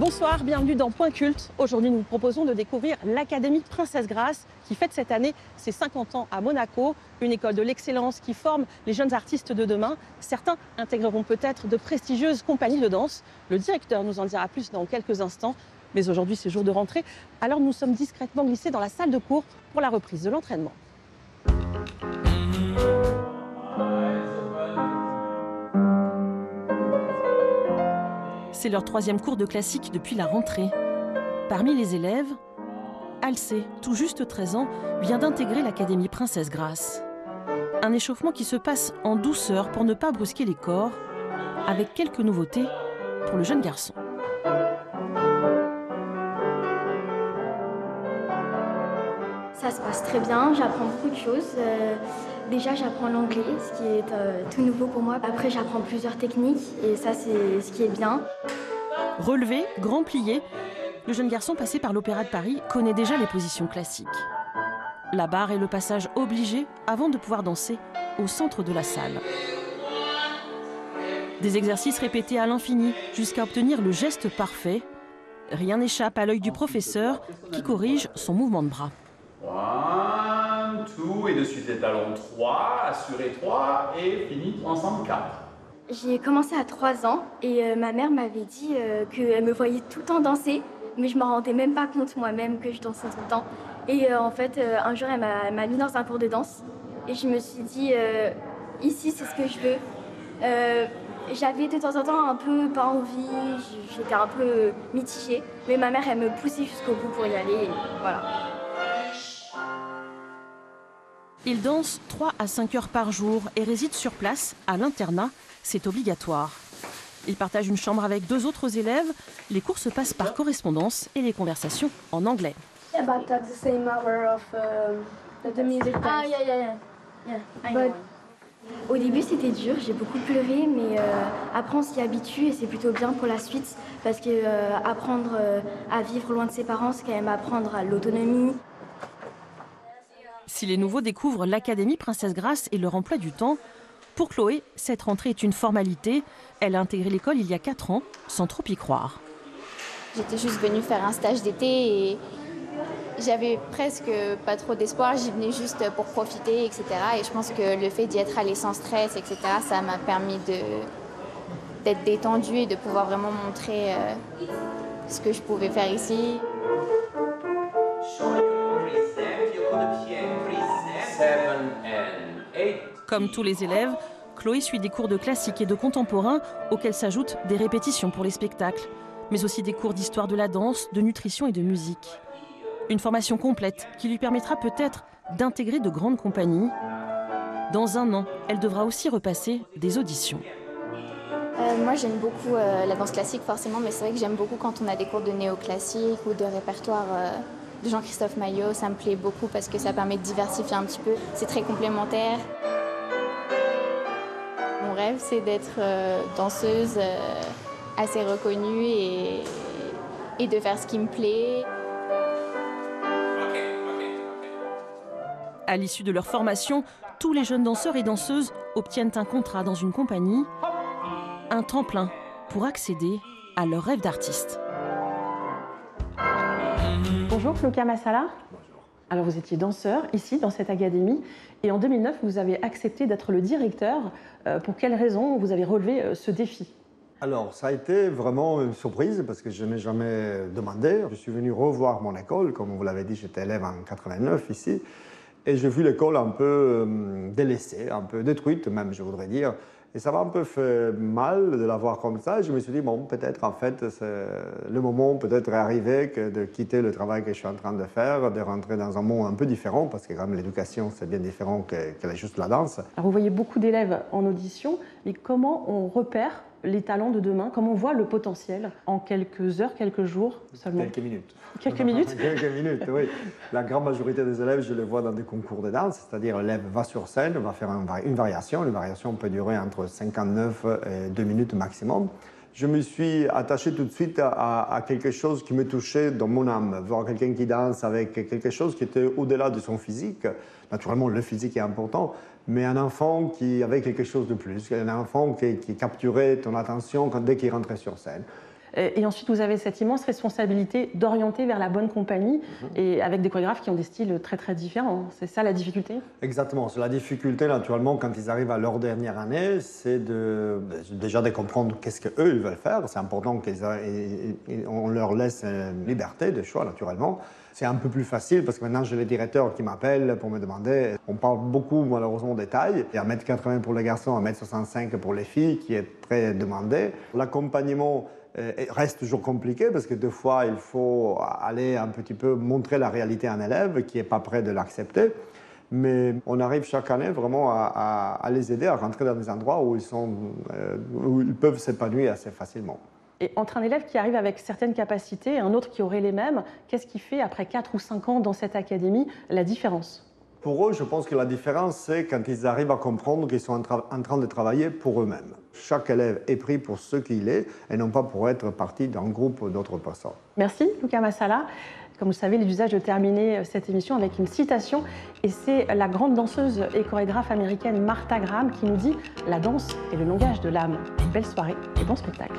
Bonsoir, bienvenue dans Point Culte. Aujourd'hui, nous vous proposons de découvrir l'Académie Princesse Grace qui fête cette année ses 50 ans à Monaco, une école de l'excellence qui forme les jeunes artistes de demain. Certains intégreront peut-être de prestigieuses compagnies de danse. Le directeur nous en dira plus dans quelques instants. Mais aujourd'hui, c'est jour de rentrée, alors nous sommes discrètement glissés dans la salle de cours pour la reprise de l'entraînement. C'est leur 3e cours de classique depuis la rentrée. Parmi les élèves, Alcé, tout juste 13 ans, vient d'intégrer l'Académie Princesse Grace. Un échauffement qui se passe en douceur pour ne pas brusquer les corps, avec quelques nouveautés pour le jeune garçon. Ça se passe très bien, j'apprends beaucoup de choses. Déjà, j'apprends l'anglais, ce qui est tout nouveau pour moi. Après, j'apprends plusieurs techniques et ça, c'est ce qui est bien. Relevé, grand plié, le jeune garçon passé par l'Opéra de Paris connaît déjà les positions classiques. La barre est le passage obligé avant de pouvoir danser au centre de la salle. Des exercices répétés à l'infini jusqu'à obtenir le geste parfait. Rien n'échappe à l'œil du professeur qui corrige son mouvement de bras. 1, 2, et de suite les talons 3, assurez 3, et fini ensemble 4. J'ai commencé à 3 ans et ma mère m'avait dit qu'elle me voyait tout le temps danser, mais je ne me rendais même pas compte moi-même que je dansais tout le temps. Et en fait, un jour, elle m'a mis dans un cours de danse et je me suis dit, ici, c'est ce que je veux. J'avais de temps en temps un peu pas envie, j'étais un peu mitigée, mais ma mère, elle me poussait jusqu'au bout pour y aller, et voilà. Il danse 3 à 5 heures par jour et réside sur place, à l'internat. C'est obligatoire. Il partage une chambre avec 2 autres élèves. Les cours se passent par correspondance et les conversations en anglais. Au début, c'était dur, j'ai beaucoup pleuré, mais après, on s'y habitue et c'est plutôt bien pour la suite parce que apprendre à vivre loin de ses parents, c'est quand même apprendre à l'autonomie. Si les nouveaux découvrent l'Académie Princesse Grace et leur emploi du temps, pour Chloé, cette rentrée est une formalité. Elle a intégré l'école il y a 4 ans, sans trop y croire. J'étais juste venue faire un stage d'été et j'avais presque pas trop d'espoir. J'y venais juste pour profiter, etc. Et je pense que le fait d'y être allée sans stress, etc., ça m'a permis d'être détendue et de pouvoir vraiment montrer ce que je pouvais faire ici. Comme tous les élèves, Chloé suit des cours de classique et de contemporain auxquels s'ajoutent des répétitions pour les spectacles, mais aussi des cours d'histoire de la danse, de nutrition et de musique. Une formation complète qui lui permettra peut-être d'intégrer de grandes compagnies. Dans 1 an, elle devra aussi repasser des auditions. Moi, j'aime beaucoup la danse classique, forcément, mais c'est vrai que j'aime beaucoup quand on a des cours de néoclassique ou de répertoire de Jean-Christophe Maillot. Ça me plaît beaucoup parce que ça permet de diversifier un petit peu. C'est très complémentaire. Mon rêve, c'est d'être danseuse assez reconnue et de faire ce qui me plaît. À l'issue de leur formation, tous les jeunes danseurs et danseuses obtiennent un contrat dans une compagnie, un tremplin pour accéder à leur rêve d'artiste. Bonjour Floka Massala. Alors vous étiez danseur ici dans cette académie et en 2009 vous avez accepté d'être le directeur. Pour quelles raisons vous avez relevé ce défi? Alors ça a été vraiment une surprise parce que je n'ai jamais demandé. Je suis venu revoir mon école, comme vous l'avez dit, j'étais élève en 89 ici. Et j'ai vu l'école un peu délaissée, un peu détruite même, je voudrais dire. Et ça m'a un peu fait mal de la voir comme ça. Je me suis dit, bon, peut-être en fait, le moment peut-être est arrivé de quitter le travail que je suis en train de faire, de rentrer dans un monde un peu différent, parce que quand même l'éducation, c'est bien différent que juste la danse. Alors vous voyez beaucoup d'élèves en audition, mais comment on repère les talents de demain, comment on voit le potentiel en quelques heures, quelques jours seulement? Quelques minutes. Quelques minutes? Quelques minutes, oui. La grande majorité des élèves, je les vois dans des concours de danse, c'est-à-dire l'élève va sur scène, va faire une variation. Une variation peut durer entre 59 et 2 minutes maximum. Je me suis attaché tout de suite à quelque chose qui me touchait dans mon âme, voir quelqu'un qui danse avec quelque chose qui était au-delà de son physique. Naturellement, le physique est important, mais un enfant qui avait quelque chose de plus, un enfant qui capturait ton attention dès qu'il rentrait sur scène. Et ensuite, vous avez cette immense responsabilité d'orienter vers la bonne compagnie et avec des chorégraphes qui ont des styles très très différents. C'est ça la difficulté? Exactement. C'est la difficulté, naturellement, quand ils arrivent à leur dernière année, c'est déjà de comprendre qu'est-ce qu'eux ils veulent faire. C'est important qu'on leur laisse une liberté de choix, naturellement. C'est un peu plus facile parce que maintenant j'ai les directeurs qui m'appellent pour me demander. On parle beaucoup malheureusement des tailles. Il y a 1m80 pour les garçons, 1m65 pour les filles qui est très demandé. L'accompagnement reste toujours compliqué parce que des fois il faut aller un petit peu montrer la réalité à un élève qui n'est pas prêt de l'accepter. Mais on arrive chaque année vraiment à les aider à rentrer dans des endroits où ils peuvent s'épanouir assez facilement. Et entre un élève qui arrive avec certaines capacités et un autre qui aurait les mêmes, qu'est-ce qui fait, après 4 ou 5 ans dans cette académie, la différence? Pour eux, je pense que la différence, c'est quand ils arrivent à comprendre qu'ils sont en train de travailler pour eux-mêmes. Chaque élève est pris pour ce qu'il est et non pas pour être partie d'un groupe d'autres personnes. Merci, Luca Massala. Comme vous le savez, l'usage de terminer cette émission avec une citation. Et c'est la grande danseuse et chorégraphe américaine Martha Graham qui nous dit « La danse est le langage de l'âme ». Belle soirée et bon spectacle.